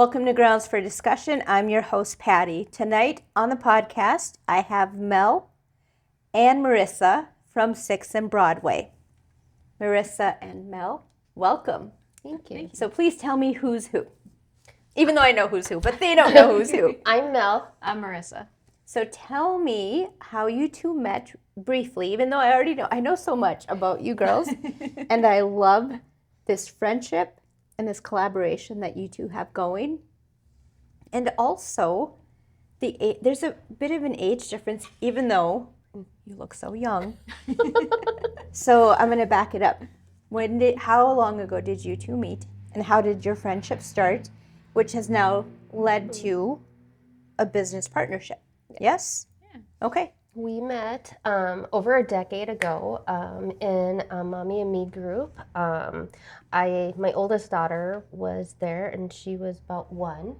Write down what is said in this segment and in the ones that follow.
Welcome to Grounds for Discussion. I'm your host, Patty. Tonight on the podcast, I have Mel and Marissa from 6th and Broadway. Marissa and Mel, welcome. Thank you. So please tell me who's who. Even though I know who's who, but they don't know who's who. I'm Mel. I'm Marissa. So tell me how you two met briefly, even though I already know. I know so much about you girls, and I love this friendship and this collaboration that you two have going. And also, there's a bit of an age difference, even though you look so young. So I'm going to back it up. How long ago did you two meet, and how did your friendship start, which has now led to a business partnership? Yes? Yeah. Okay. We met over a decade ago in a Mommy and Me group. My oldest daughter was there, and she was about 1.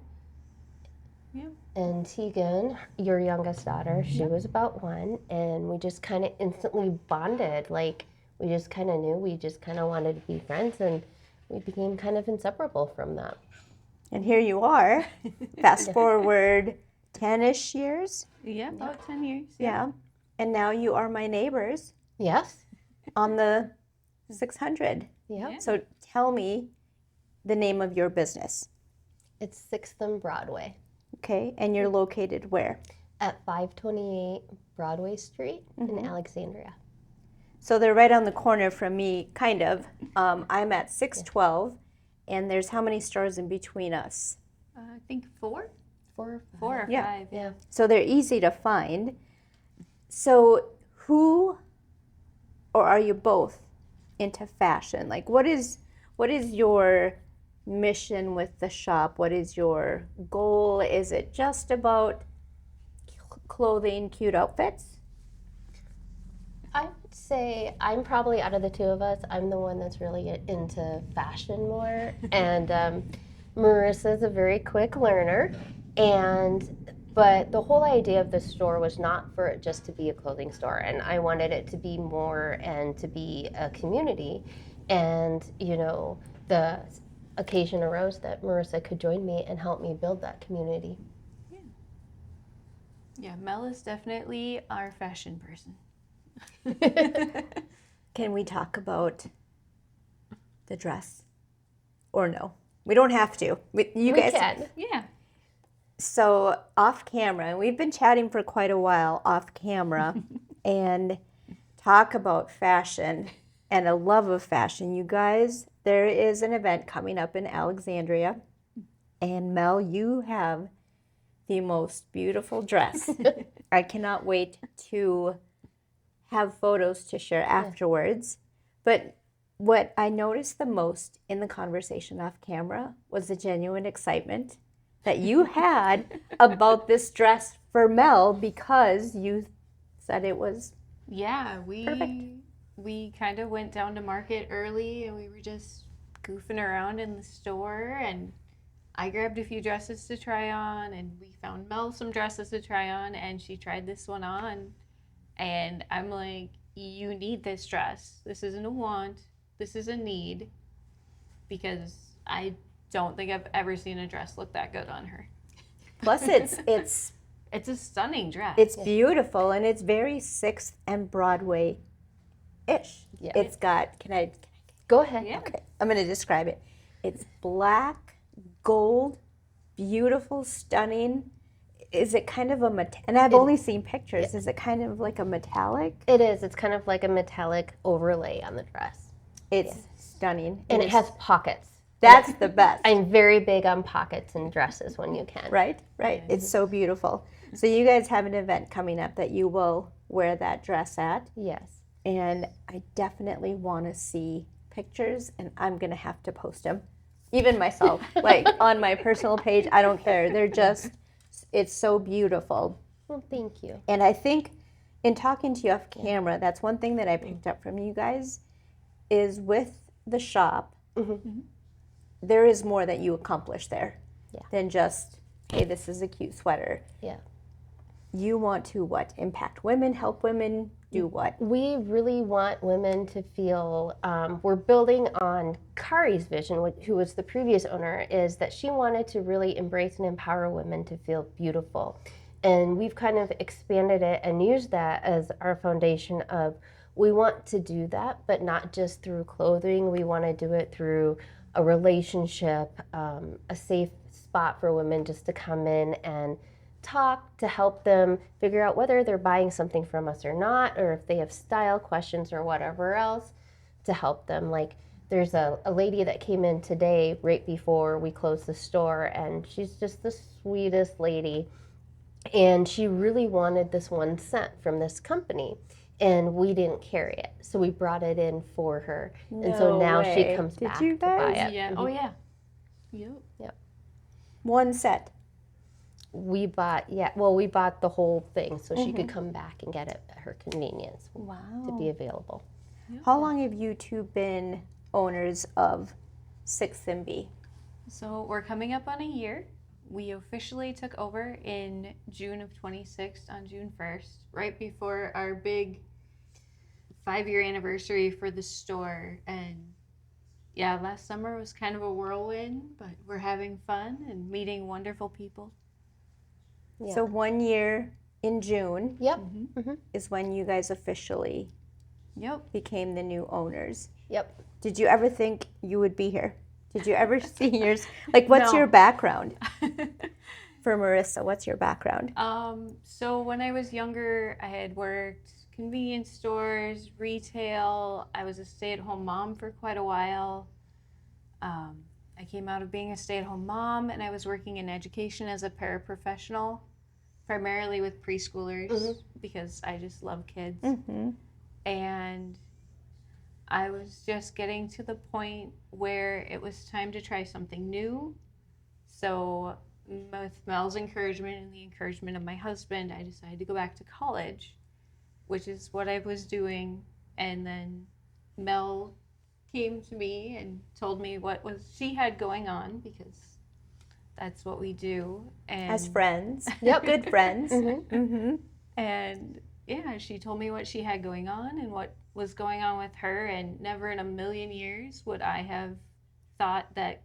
Yeah. And Tegan, your youngest daughter, she was about 1, and we just kind of instantly bonded. Like, we just kind of knew we just kind of wanted to be friends, and we became kind of inseparable from that. And here you are, fast forward 10-ish years. Yeah, about 10 years. Yeah. And now you are my neighbors Yes. on the 600. Yeah. So tell me the name of your business. It's 6th and Broadway Okay. And you're located where? at 528 Broadway Street in Alexandria. So they're right on the corner from me, kind of. I'm at 612, and there's how many stores in between us? I think 4? 4 or 5. 4 or Yeah. 5. Yeah. So they're easy to find. So who, or are you both into fashion? Like, what is your mission with the shop? What is your goal? Is it just about clothing, cute outfits? I would say I'm probably, out of the two of us, I'm the one that's really into fashion more. And Marissa's a very quick learner. But the whole idea of the store was not for it just to be a clothing store. And I wanted it to be more and to be a community. And, the occasion arose that Marissa could join me and help me build that community. Yeah, Mel is definitely our fashion person. Can we talk about the dress? Or no? We don't have to. You guys can. Yeah. So off camera, and we've been chatting for quite a while off camera, and talk about fashion and a love of fashion. You guys, there is an event coming up in Alexandria, and Mel, you have the most beautiful dress. I cannot wait to have photos to share afterwards. But what I noticed the most in the conversation off camera was the genuine excitement that you had about this dress for Mel, because you said it was Yeah, perfect. we kind of went down to market early, and we were just goofing around in the store, and I grabbed a few dresses to try on, and we found Mel some dresses to try on, and she tried this one on, and I'm like, you need this dress. This isn't a want, this is a need, because I don't think I've ever seen a dress look that good on her. Plus it's It's a stunning dress. it's beautiful, and it's very 6th and Broadway-ish. Yeah. It's got, can I Go ahead. Yeah. okay, I'm going to describe it. It's black, gold, beautiful, stunning. Is it kind of and I've only seen pictures. Is it kind of like a metallic? It is. It's kind of like a metallic overlay on the dress. It's stunning. And it has pockets. That's the best. I'm very big on pockets and dresses when you can. Right. It's so beautiful. So you guys have an event coming up that you will wear that dress at, Yes. and I definitely want to see pictures, and I'm going to have to post them. Even myself, like on my personal page, I don't care. It's so beautiful. Well, thank you. And I think in talking to you off camera, that's one thing that I picked up from you guys, is with the shop, there is more that you accomplish there Yeah. than just, hey, this is a cute sweater. Yeah. you want to what? Impact women, help women, do what? We really want women to feel, we're building on Kari's vision, who was the previous owner, is that she wanted to really embrace and empower women to feel beautiful. And we've kind of expanded it and used that as our foundation of, we want to do that, but not just through clothing. We want to do it through a relationship, a safe spot for women just to come in and talk, to help them figure out whether they're buying something from us or not, or if they have style questions or whatever else, to help them. Like, there's a lady that came in today right before we closed the store, and she's just the sweetest lady. And she really wanted this one scent from this company, and we didn't carry it. So we brought it in for her. And so No now she way. comes Did back you to buy guys? it. Yeah. Oh yeah. Yep. Yep. One set. We bought, we bought the whole thing so she could come back and get it at her convenience Wow. to be available. How long have you two been owners of 6th and B? So we're coming up on a year. We officially took over in June of 26 on June 1st, right before our big 5-year anniversary for the store. And yeah, last summer was kind of a whirlwind, but we're having fun and meeting wonderful people. Yeah. So 1 year in June Yep. is when you guys officially Yep. became the new owners. Yep. Did you ever think you would be here? Did you ever see yours? Like, what's No. your background? For Marissa, what's your background? So when I was younger, I had worked convenience stores, retail. I was a stay-at-home mom for quite a while. I came out of being a stay-at-home mom, and I was working in education as a paraprofessional, primarily with preschoolers because I just love kids. And I was just getting to the point where it was time to try something new. So with Mel's encouragement and the encouragement of my husband, I decided to go back to college, which is what I was doing. And then Mel came to me and told me what she had going on, because that's what we do. And As friends. Yep. Good friends. And yeah, she told me what she had going on and what was going on with her, and never in a million years would I have thought that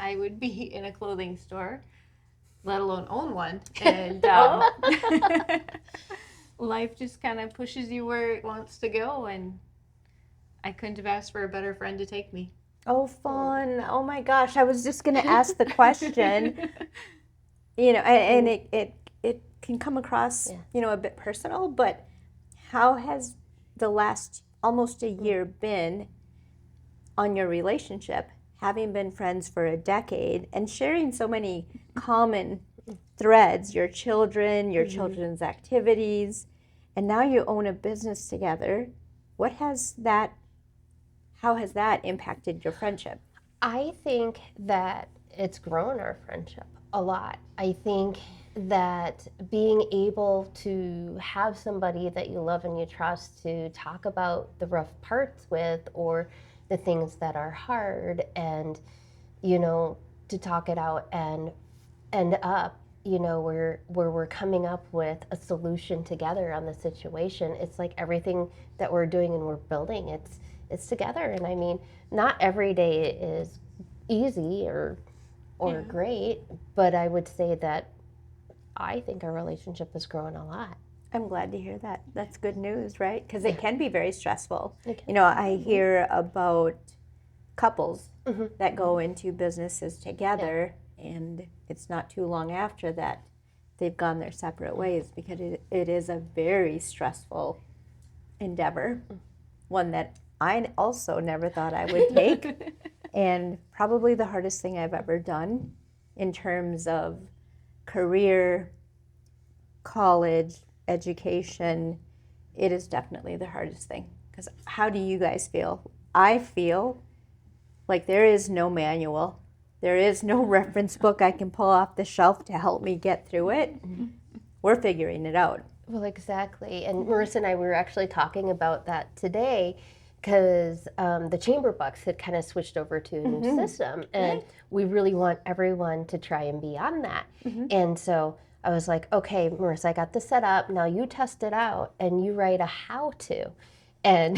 I would be in a clothing store, let alone own one. And life just kind of pushes you where it wants to go, and I couldn't have asked for a better friend to take me. Oh, fun. Oh my gosh. I was just going to ask the question, you know, and it can come across, you know, a bit personal, but how has the last almost a year been on your relationship, having been friends for a decade and sharing so many common threads, your children, your children's activities, and now you own a business together? How has that impacted your friendship? I think that it's grown our friendship a lot. I think that being able to have somebody that you love and you trust to talk about the rough parts with, or the things that are hard, and, you know, to talk it out and end up, you know, where we're coming up with a solution together on the situation. It's like everything that we're doing and we're building, it's together. And I mean, not every day is easy or great, but I would say that I think our relationship has grown a lot. I'm glad to hear that. That's good news, right? Because it can be very stressful. You know, I hear about couples that go into businesses together, and it's not too long after that they've gone their separate ways, because it is a very stressful endeavor, one that I also never thought I would take, and probably the hardest thing I've ever done in terms of career, college, education. It is definitely the hardest thing. Because how do you guys feel? I feel like there is no manual. There is no reference book I can pull off the shelf to help me get through it. We're figuring it out. Well, exactly. And Marissa and I were actually talking about that today, because the chamber bucks had kind of switched over to a new system, and we really want everyone to try and be on that. And so I was like, okay, Marissa, I got this set up. Now you test it out and you write a how-to. And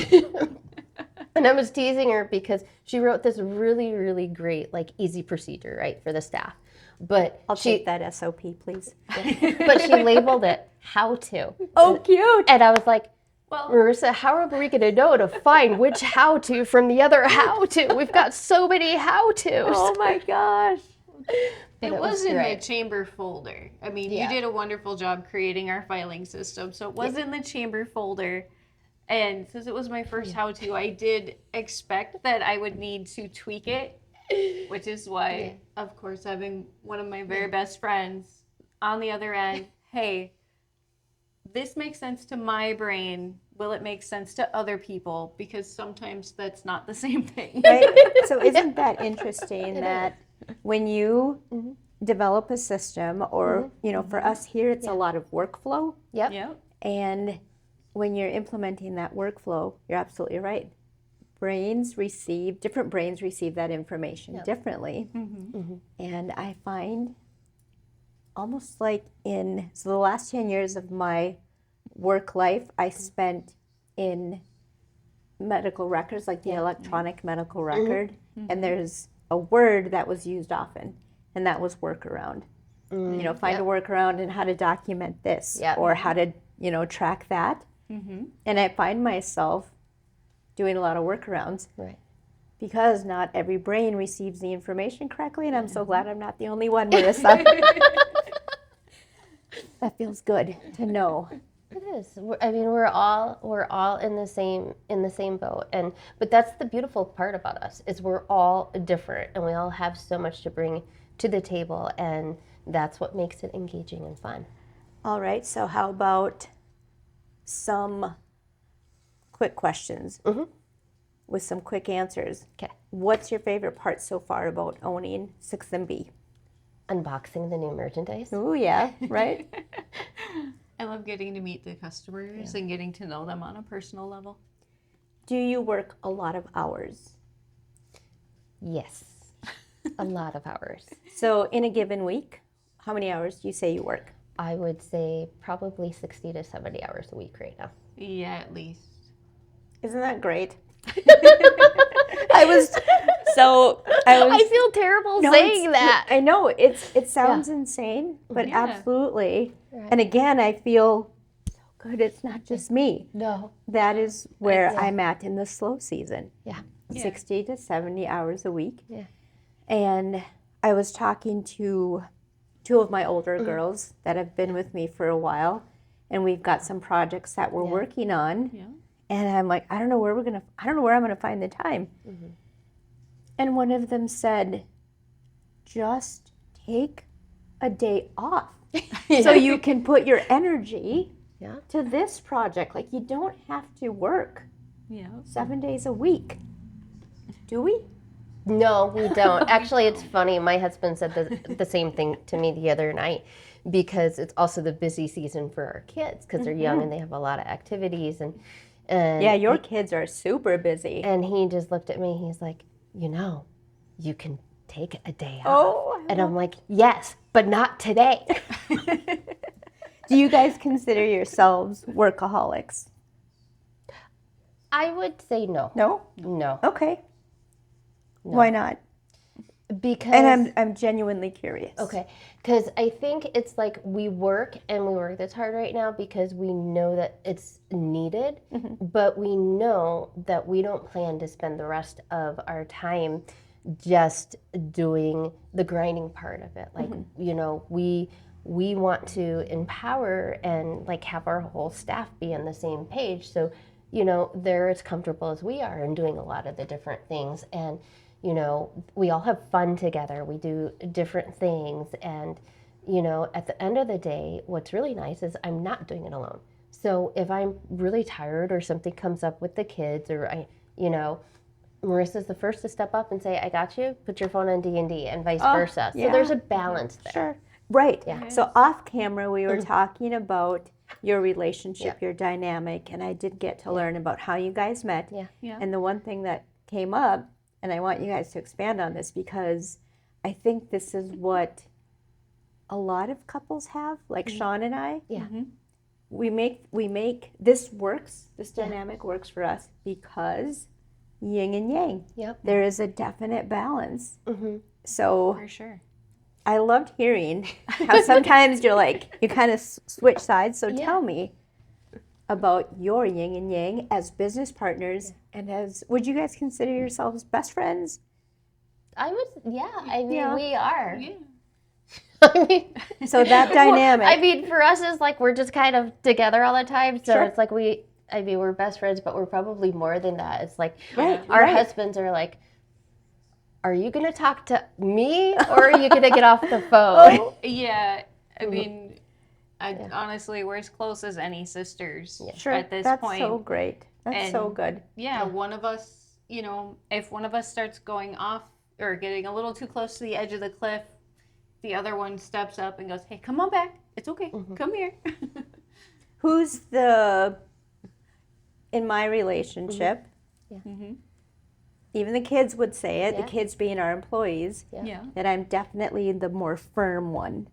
and I was teasing her because she wrote this really, really great, like easy procedure, right, for the staff. But I'll take that SOP, please. but she labeled it how-to. Oh, cute. And I was like, Well, Marissa, how are we going to know to find which how-to from the other how-to? We've got so many how-tos. Oh my gosh. it was in the chamber folder. I mean, Yeah. you did a wonderful job creating our filing system. So it was in the chamber folder. And since it was my first how-to, I did expect that I would need to tweak it, which is why, of course, having one of my very best friends on the other end, hey, this makes sense to my brain. Will it make sense to other people? Because sometimes that's not the same thing. Right? So isn't that interesting that when you develop a system, or, you know, for us here, it's a lot of workflow. Yep. Yeah. And when you're implementing that workflow, you're absolutely right. Different brains receive that information differently. And I find almost like so the last 10 years of my work life, I spent in medical records, like the electronic medical record. And there's a word that was used often, and that was workaround. You know, find a workaround and how to document this, or how to, you know, track that. And I find myself doing a lot of workarounds. Right. Because not every brain receives the information correctly, and I'm so glad I'm not the only one, Marissa. That feels good to know. It is. I mean, we're all in the same boat, but that's the beautiful part about us is we're all different, and we all have so much to bring to the table, and that's what makes it engaging and fun. All right, so how about some quick questions with some quick answers? Okay. What's your favorite part so far about owning 6MB? Unboxing the new merchandise. Oh yeah, right? I love getting to meet the customers and getting to know them on a personal level. Do you work a lot of hours? Yes. A lot of hours. So in a given week, how many hours do you say you work? I would say probably 60 to 70 hours a week right now. Yeah, at least. Isn't that great? I feel terrible No, saying it's- that. I know it sounds insane, but Yeah. absolutely. Right. And again, I feel so good. It's not just me. No. That is where I'm at in the slow season. Yeah. 60 to 70 hours a week. Yeah. And I was talking to two of my older girls that have been with me for a while, and we've got some projects that we're working on. Yeah. And I'm like, I don't know where I'm gonna find the time. And one of them said, just take a day off so you can put your energy to this project. Like, you don't have to work Yeah. 7 days a week. Do we? No, we don't. Actually, it's funny. My husband said the same thing to me the other night because it's also the busy season for our kids because they're young and they have a lot of activities. And Yeah, your kids are super busy. And he just looked at me. He's like, you can take a day off. Oh, And I'm like, yes, but not today. do you guys consider yourselves workaholics? I would say no. No? No. Okay. Why not? Because And I'm genuinely curious. Okay, because I think it's like we work this hard right now because we know that it's needed, but we know that we don't plan to spend the rest of our time just doing the grinding part of it. Like, we want to empower and like have our whole staff be on the same page. So, they're as comfortable as we are in doing a lot of the different things. And we all have fun together. We do different things. And, at the end of the day, what's really nice is I'm not doing it alone. So if I'm really tired or something comes up with the kids or Marissa's the first to step up and say, I got you, put your phone on D&D and vice versa. So there's a balance there. Sure. Right. Yeah. So off camera, we were talking about your relationship, your dynamic, and I did get to learn about how you guys met. Yeah. Yeah. And the one thing that came up, and I want you guys to expand on this because I think this is what a lot of couples have, like Sean and I. Yeah. We make this works. This dynamic works for us because yin and yang. Yep. There is a definite balance. So For sure. I loved hearing how sometimes you're like, you kind of switch sides. So tell me about your yin and yang as business partners and as, would you guys consider yourselves best friends? I mean, we are. Yeah. I mean, So that dynamic. I mean, for us, it's like we're just kind of together all the time. So Sure. it's like we're best friends, but we're probably more than that. It's like Right, our right. husbands are like, are you going to talk to me or are you going to get off the phone? Yeah. I mean, honestly, we're as close as any sisters Sure, at this that's point. so great. That's so And- good. Yeah, one of us, you know, if one of us starts going off or getting a little too close to the edge of the cliff, the other one steps up and goes, hey, come on back. It's okay. Come here. Who's in my relationship, even the kids would say it, the Yeah. kids being our employees, Yeah. that I'm definitely the more firm one.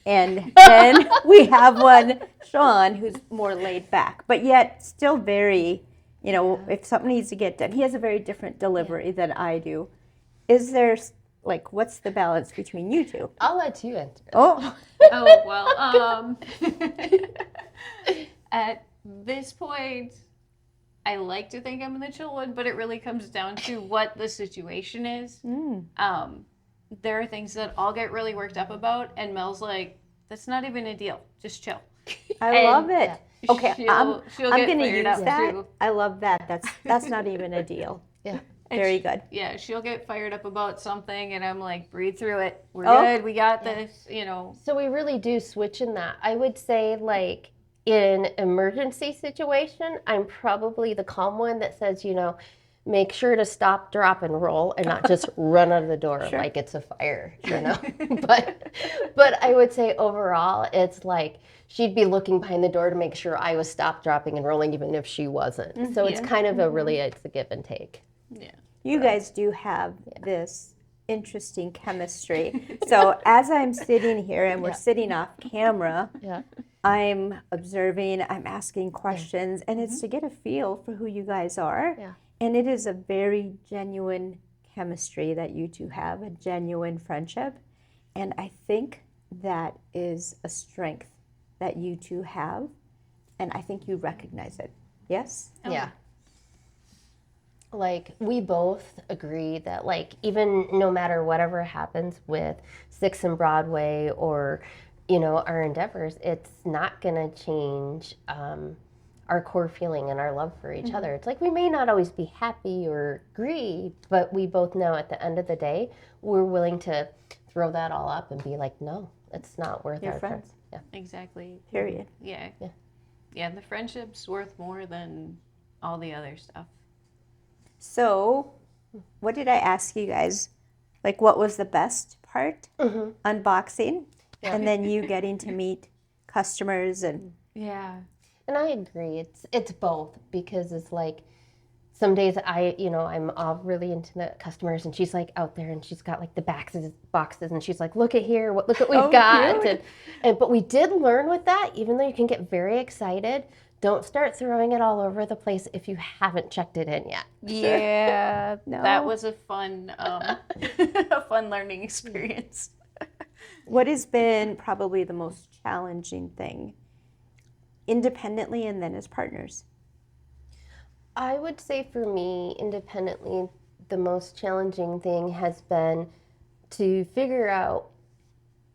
And then we have one, Sean, who's more laid back, but yet still very, you know, if something needs to get done, he has a very different delivery than I do. Is there, like, what's the balance between you two? I'll let you answer. Oh, Oh, well, at this point, I like to think I'm the chill one, but it really comes down to what the situation is. There are things that I'll get really worked up about, and Mel's like, that's not even a deal. Just chill. I And love it. Okay, she'll I'm get going to fired use up, that. too. I love that. That's not even a deal. Yeah. Very good. Yeah, she'll get fired up about something, and I'm like, breathe through it. We're Oh. good. We got this, you know. So we really do switch in that. I would say, like, in emergency situation, I'm probably the calm one that says, you know, make sure to stop, drop, and roll, and not just run out of the door like it's a fire, you know. but I would say overall, it's like she'd be looking behind the door to make sure I was stop, dropping, and rolling, even if she wasn't. So it's kind of it's a give and take. Yeah. You guys do have this interesting chemistry. So as I'm sitting here and we're sitting off camera, Yeah. I'm observing, I'm asking questions, and it's to get a feel for who you guys are. Yeah. And it is a very genuine chemistry that you two have, a genuine friendship. And I think that is a strength that you two have, and I think you recognize it. Yes? Yeah. Like, we both agree that, like, even no matter whatever happens with Six and Broadway or, you know, our endeavors, it's not going to change our core feeling and our love for each other. It's like we may not always be happy or agree, but we both know at the end of the day, we're willing to throw that all up and be like, no, it's not worth You're our friends. Yeah. Exactly. Period. Yeah. Yeah. Yeah, the friendship's worth more than all the other stuff. So, what did I ask you guys? Like, what was the best part? Unboxing, and then you getting to meet customers and Yeah. And I agree. It's both, because it's like some days I'm all really into the customers, and she's like out there and she's got like the boxes and she's like, look at what we've got. cute. And but we did learn with that, even though you can get very excited, don't start throwing it all over the place if you haven't checked it in yet. Yeah. No. That was a fun a fun learning experience. what has been probably the most challenging thing, independently and then as partners? I would say for me, independently, the most challenging thing has been to figure out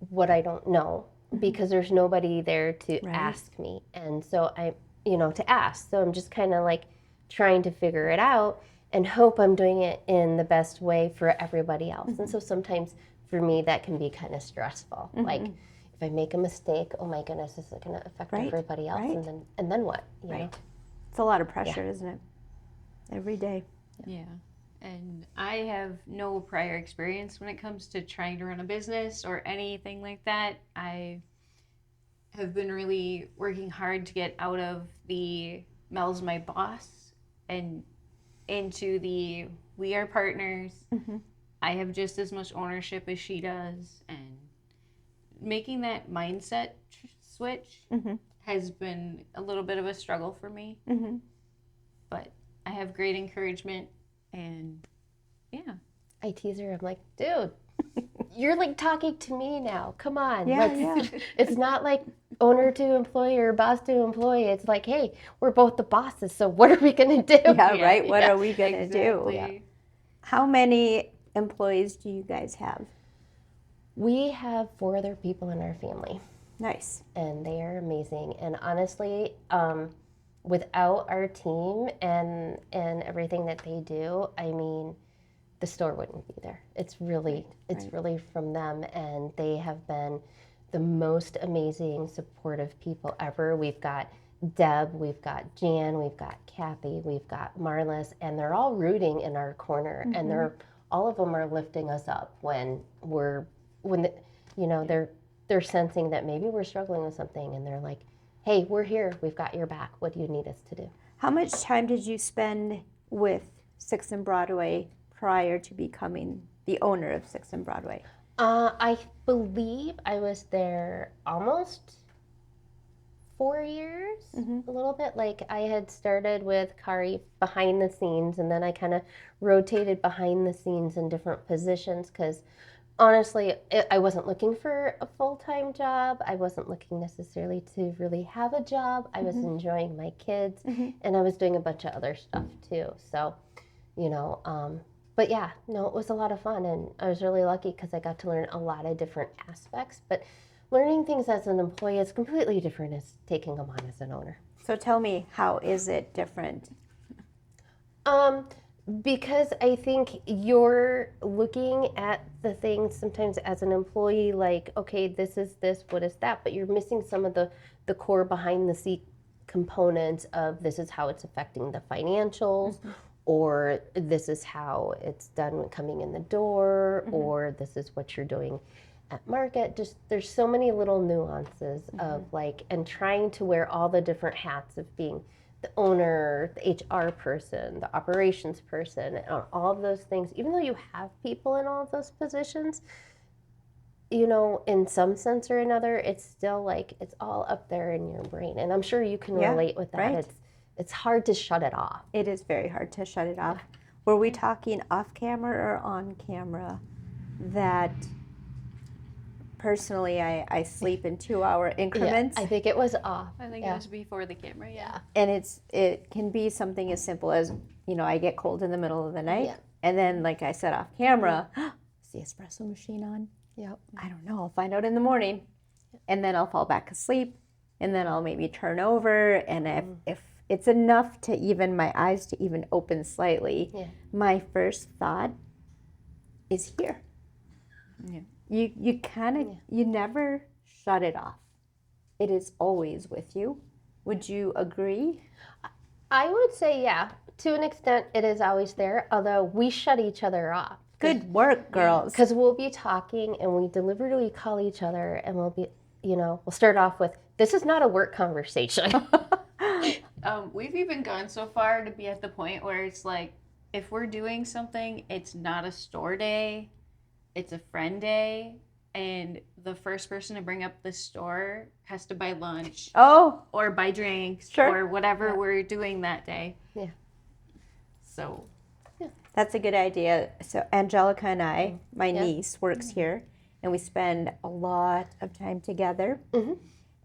what I don't know, because there's nobody there to Right. ask me. And so to ask. So I'm just kind of like trying to figure it out and hope I'm doing it in the best way for everybody else. And so sometimes for me, that can be kind of stressful. Like, if I make a mistake, oh my goodness, is it going to affect Right, everybody else? right. And then what? You know? It's a lot of pressure, isn't it? Every day. Yeah. And I have no prior experience when it comes to trying to run a business or anything like that. I have been really working hard to get out of the Mel's my boss and into the we are partners. I have just as much ownership as she does, and making that mindset switch Mm-hmm. has been a little bit of a struggle for me. Mm-hmm. But I have great encouragement, and yeah. I tease her. I'm like, dude, you're like talking to me now. Come on. Yeah, Like, yeah. it's not like owner to employee or boss to employee. It's like, hey, we're both the bosses. So what are we going to do? Yeah, right. What are we going to do? Exactly. How many employees do you guys have? We have 4 other people in our family, Nice. and they are amazing. And honestly, without our team and everything that they do, I mean, the store wouldn't be there. It's really from them, and they have been the most amazing, supportive people ever. We've got Deb, we've got Jan, we've got Kathy, we've got Marlis, and they're all rooting in our corner, and all of them are lifting us up when they're sensing that maybe we're struggling with something, and they're like, hey, we're here, we've got your back. What do you need us to do? How much time did you spend with 6th and Broadway prior to becoming the owner of 6th and Broadway? I believe I was there almost 4 years, a little bit. Like, I had started with Kari behind the scenes, and then I kind of rotated behind the scenes in different positions because honestly, I wasn't looking for a full-time job. I wasn't looking necessarily to really have a job. I was enjoying my kids, and I was doing a bunch of other stuff too. So, but yeah, no, it was a lot of fun, and I was really lucky because I got to learn a lot of different aspects. But learning things as an employee is completely different as taking them on as an owner. So tell me, how is it different? Because I think you're looking at the things sometimes as an employee, like, okay, this is this, what is that? But you're missing some of the core behind the seat components of this is how it's affecting the financials, or this is how it's done when coming in the door, or this is what you're doing at market. Just there's so many little nuances of like, and trying to wear all the different hats of being the owner, the HR person, the operations person, and all of those things. Even though you have people in all of those positions, in some sense or another, it's still like it's all up there in your brain. And I'm sure you can relate with that. Right. It's hard to shut it off. It is very hard to shut it off. Were we talking off camera or on camera that personally I sleep in 2-hour increments? Yeah, I think it was off. I think it was before the camera, yeah. And it can be something as simple as, I get cold in the middle of the night. Yeah. And then, like I said, off camera, is the espresso machine on? Yep. I don't know. I'll find out in the morning. And then I'll fall back asleep. And then I'll maybe turn over. And if it's enough to even my eyes to even open slightly, my first thought is here. Yeah. You kind of, you never shut it off. It is always with you. Would you agree? I would say, yeah, to an extent, it is always there, although we shut each other off. Good work, girls. Because we'll be talking and we deliberately call each other and we'll be, we'll start off with, this is not a work conversation. We've even gone so far to be at the point where it's like, if we're doing something, it's not a store day, it's a friend day, and the first person to bring up the store has to buy lunch or buy drinks or whatever we're doing that day. Yeah. So That's a good idea. So Angelica and I, my niece, works here, and we spend a lot of time together.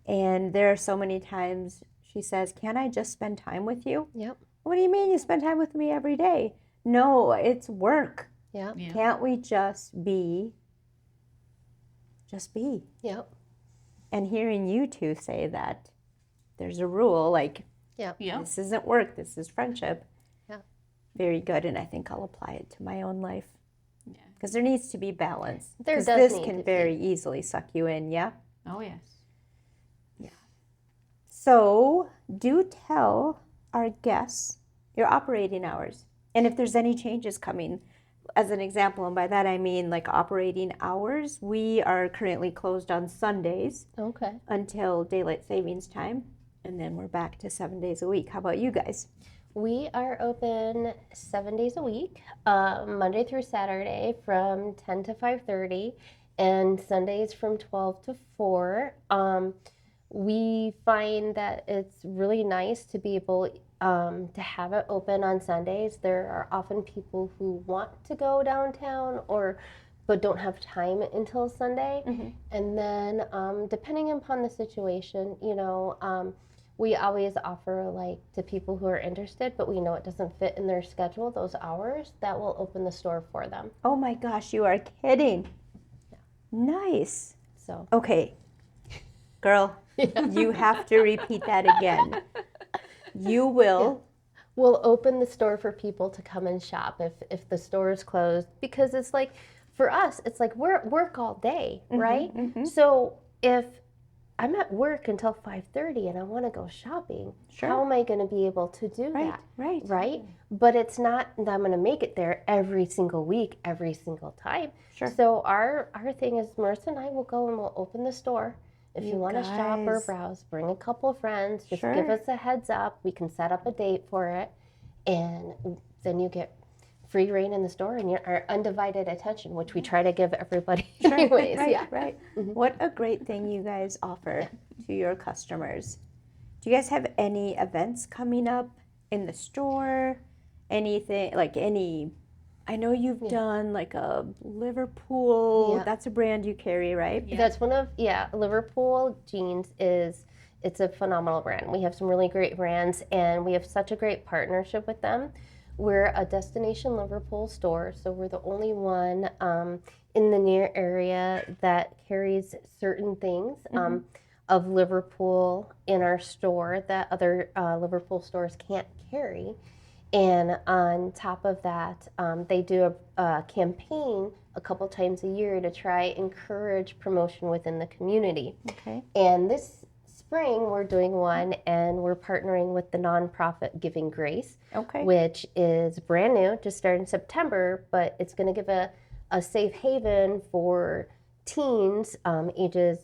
And there are so many times she says, "Can I just spend time with you?" Yep. What do you mean you spend time with me every day? No, it's work. Yeah. Can't we just be? Just be. Yep. And hearing you two say that there's a rule, like, this isn't work, this is friendship. Yeah. Very good, and I think I'll apply it to my own life. Yeah. Because there needs to be balance. There does this need can to very easily suck you in, yeah? Oh, yes. So do tell our guests your operating hours and if there's any changes coming. As an example, and by that I mean like operating hours, we are currently closed on Sundays until daylight savings time, and then we're back to 7 days a week. How about you guys? We are open 7 days a week, Monday through Saturday from 10 to 5:30. and Sundays from 12 to 4. We find that it's really nice to be able to have it open on Sundays. There are often people who want to go downtown but don't have time until Sunday. And then depending upon the situation, we always offer like to people who are interested, but we know it doesn't fit in their schedule, those hours, that will open the store for them. Oh my gosh, you are kidding. Nice. So Okay, girl, you have to repeat that again. You will. we'll open the store for people to come and shop if the store is closed, because it's like, for us, it's like we're at work all day, right? So if I'm at work until 5:30 and I want to go shopping, how am I going to be able to do that? Right? But it's not that I'm going to make it there every single week, every single time. So our thing is, Marissa and I will go and we'll open the store. If you want to shop or browse, bring a couple of friends, just give us a heads up. We can set up a date for it, and then you get free reign in the store and our undivided attention, which we try to give everybody anyways. What a great thing you guys offer to your customers. Do you guys have any events coming up in the store? Anything, like any, I know you've done like a Liverpool, that's a brand you carry, right? That's one of, Liverpool Jeans it's a phenomenal brand. We have some really great brands, and we have such a great partnership with them. We're a destination Liverpool store, so we're the only one in the near area that carries certain things of Liverpool in our store that other Liverpool stores can't carry. And on top of that, they do a campaign a couple times a year to try encourage promotion within the community. And this spring we're doing one, and we're partnering with the nonprofit Giving Grace, which is brand new, just started in September, but it's going to give a safe haven for teens ages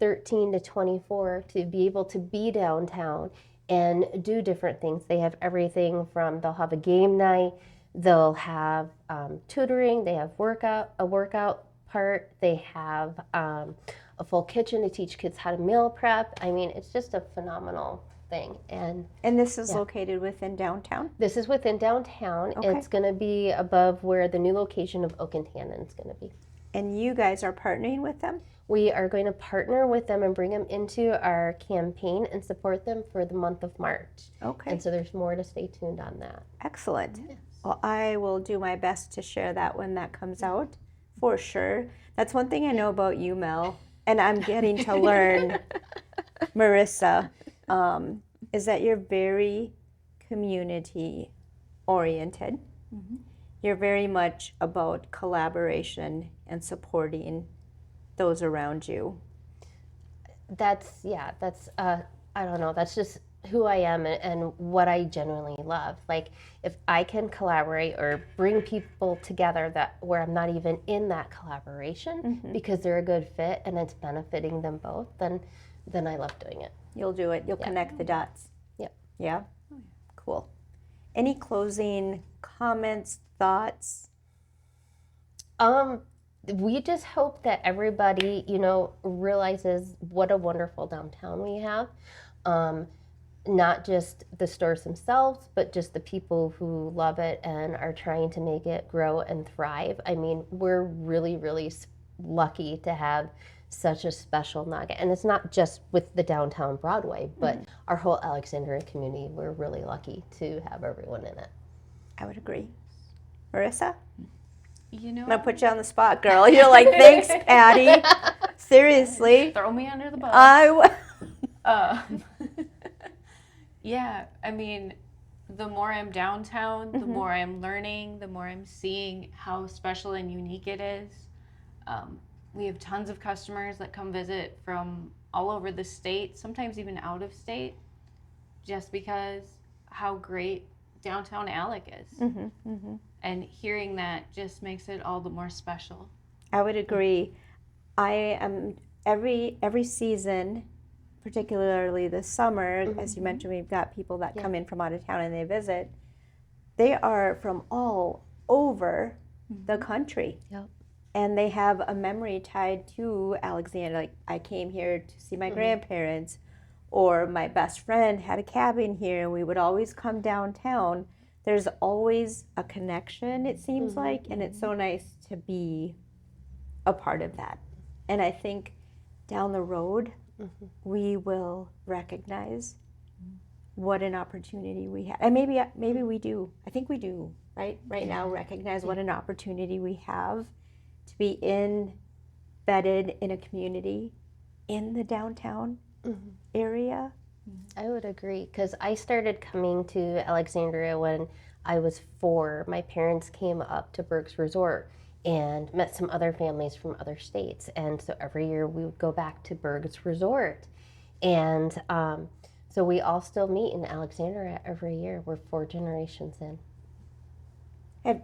13 to 24 to be able to be downtown and do different things. They have everything from, they'll have a game night, they'll have tutoring, they have a workout part, they have a full kitchen to teach kids how to meal prep. I mean, it's just a phenomenal thing. And this is located within downtown? This is within downtown. It's going to be above where the new location of Oak and Tannin is going to be. And you guys are partnering with them? We are going to partner with them and bring them into our campaign and support them for the month of March. And so there's more to stay tuned on that. Excellent. Well, I will do my best to share that when that comes out, for sure. That's one thing I know about you, Mel, and I'm getting to learn, Marissa, is that you're very community oriented. You're very much about collaboration and supporting those around you. That's I don't know, that's just who I am and what I genuinely love. Like, if I can collaborate or bring people together where I'm not even in that collaboration because they're a good fit and it's benefiting them both, then I love doing it. You'll do it. You'll connect the dots. Yeah? Cool. Any closing comments, thoughts? We just hope that everybody, realizes what a wonderful downtown we have. Not just the stores themselves, but just the people who love it and are trying to make it grow and thrive. I mean, we're really, really lucky to have such a special nugget. And it's not just with the downtown Broadway, but our whole Alexandria community. We're really lucky to have everyone in it. I would agree. Marissa? You know, I'm going to put you on the spot, girl. You're like, thanks, Patty. Seriously. Throw me under the bus. Yeah, I mean, the more I'm downtown, the more I'm learning, the more I'm seeing how special and unique it is. We have tons of customers that come visit from all over the state, sometimes even out of state, just because how great downtown Alec is. And hearing that just makes it all the more special. I would agree. I am every season, particularly this summer, as you mentioned, we've got people that come in from out of town and they visit. They are from all over the country. and they have a memory tied to Alexandria. Like, I came here to see my grandparents, or my best friend had a cabin here, and we would always come downtown. There's always a connection, it seems like, and it's so nice to be a part of that. And I think down the road, we will recognize what an opportunity we have. And maybe we do. I think we do, right? Right now, recognize what an opportunity we have to be embedded in a community in the downtown area. I would agree, because I started coming to Alexandria when I was 4. My parents came up to Berg's Resort and met some other families from other states. And so every year we would go back to Berg's Resort. And so we all still meet in Alexandria every year. We're 4 generations in.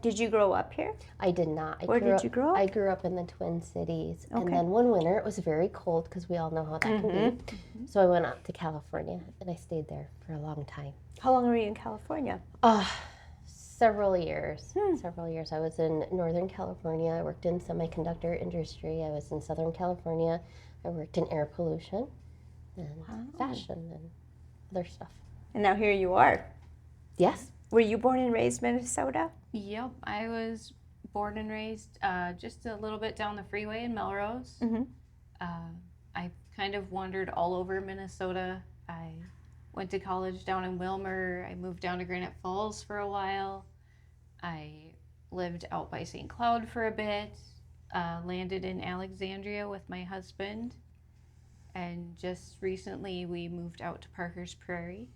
Did you grow up here? I did not. Where did you grow up? I grew up in the Twin Cities. Okay. And then one winter, it was very cold, because we all know how that can be. So I went up to California, and I stayed there for a long time. How long were you in California? Several years. Several years. I was in Northern California. I worked in semiconductor industry. I was in Southern California. I worked in air pollution and fashion and other stuff. And now here you are. Yes. Were you born and raised Minnesota? Yep, I was born and raised just a little bit down the freeway in Melrose. I kind of wandered all over Minnesota. I went to college down in Wilmer. I moved down to Granite Falls for a while. I lived out by St. Cloud for a bit. Landed in Alexandria with my husband. And just recently we moved out to Parker's Prairie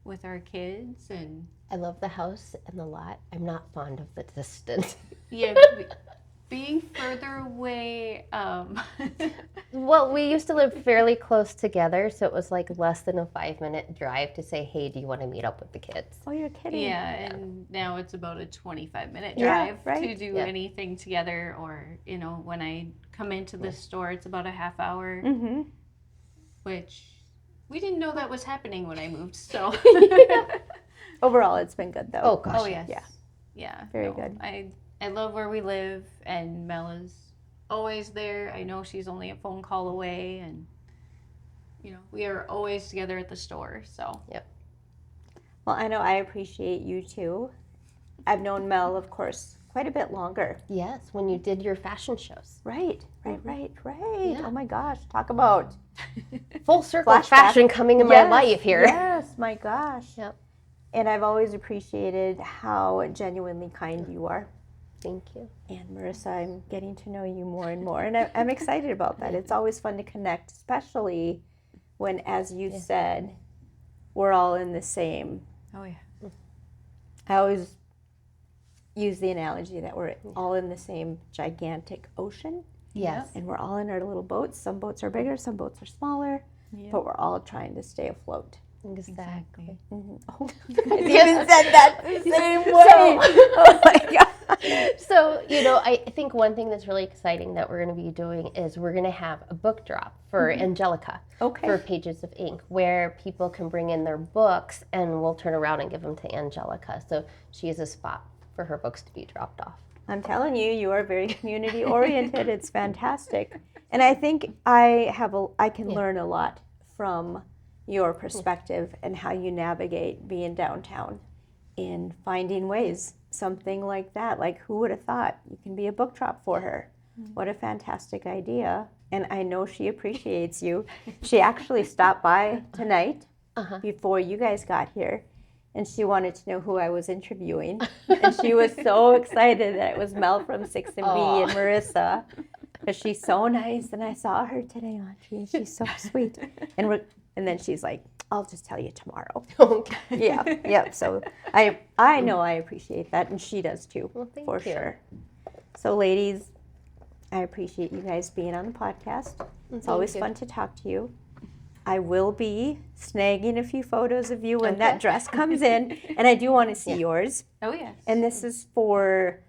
with our kids. And I love the house and the lot. I'm not fond of the distance. yeah, being further away. Well, we used to live fairly close together, so it was like less than a 5-minute drive to say, hey, do you want to meet up with the kids? Oh, you're kidding. Yeah, and now it's about a 25-minute Yeah, drive right. to do anything together. Or, when I come into the store, it's about a half hour, which we didn't know that was happening when I moved. So Overall, it's been good, though. Oh, gosh. oh yes, Yeah. yeah, Very good. I love where we live, and Mella's always there. I know she's only a phone call away, and we are always together at the store. So Yep. Well, I know I appreciate you, too. I've known Mel, of course, quite a bit longer. Yes, when you did your fashion shows. Right. Yeah. Oh, my gosh. Talk about Full circle Flashback. fashion coming in my life here. Yes, my gosh. Yep. And I've always appreciated how genuinely kind you are. Thank you. And Marissa, I'm getting to know you more and more, and I'm excited about that. It's always fun to connect, especially when, as you said, we're all in the same. oh yeah, I always use the analogy that we're all in the same gigantic ocean, Yes. and we're all in our little boats. Some boats are bigger, some boats are smaller, but we're all trying to stay afloat. Exactly. Oh, you guys even said that the same way. Oh my God. So, I think one thing that's really exciting that we're going to be doing is we're going to have a book drop for Angelica Okay. for Pages of Ink, where people can bring in their books and we'll turn around and give them to Angelica. So she has a spot for her books to be dropped off. I'm telling you, you are very community oriented. It's fantastic, and I think I can learn a lot from your perspective and how you navigate being downtown in finding ways. Something like that, like who would have thought you can be a book drop for her? What a fantastic idea. And I know she appreciates you. She actually stopped by tonight before you guys got here, and she wanted to know who I was interviewing. And she was so excited that it was Mel from 6 and B and Marissa, because she's so nice. And I saw her today, Audrey, and she's so sweet. And then she's like, I'll just tell you tomorrow. Okay. Yeah. So I know I appreciate that, and she does too, Well, thank for you. sure. So, ladies, I appreciate you guys being on the podcast. It's always you. fun to talk to you. I will be snagging a few photos of you when that dress comes in, and I do want to see yours. oh yes. And this is for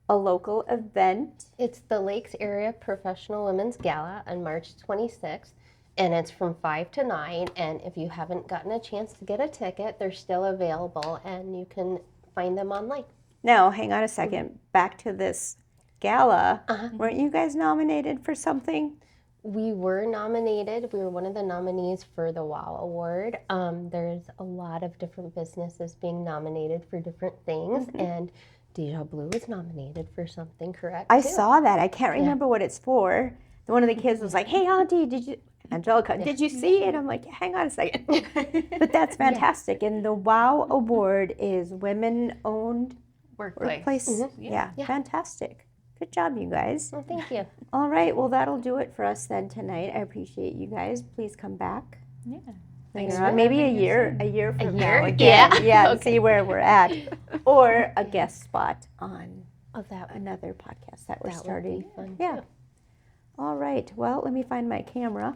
a local event. It's the Lakes Area Professional Women's Gala on March 26th. And it's from 5 to 9. And if you haven't gotten a chance to get a ticket, they're still available and you can find them online. Now, hang on a second. Back to this gala. Uh-huh. Weren't you guys nominated for something? We were nominated. We were one of the nominees for the WOW Award. There's a lot of different businesses being nominated for different things, and Deja Blue was nominated for something, correct? I too? saw that. I can't remember what it's for. One of the kids was like, "Hey, Auntie, Angelica, did you see it?" I'm like, "Hang on a second." But that's fantastic. And the WOW Award is women-owned Workplace. workplace. Yeah, fantastic. Good job, you guys. Well, thank you. All right, well, that'll do it for us then tonight. I appreciate you guys. Please come back. Yeah. Later on. Maybe a year from now year? again. Yeah. Yeah, and Okay. see where we're at. Or a guest spot on Oh, that another podcast that we're would starting. be fun. Yeah. Too. All right. Well, let me find my camera.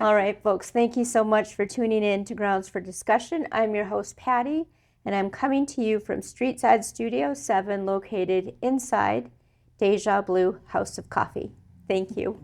All right, folks. Thank you so much for tuning in to Grounds for Discussion. I'm your host, Patty, and I'm coming to you from Streetside Studio 7, located inside Deja Blue House of Coffee. Thank you.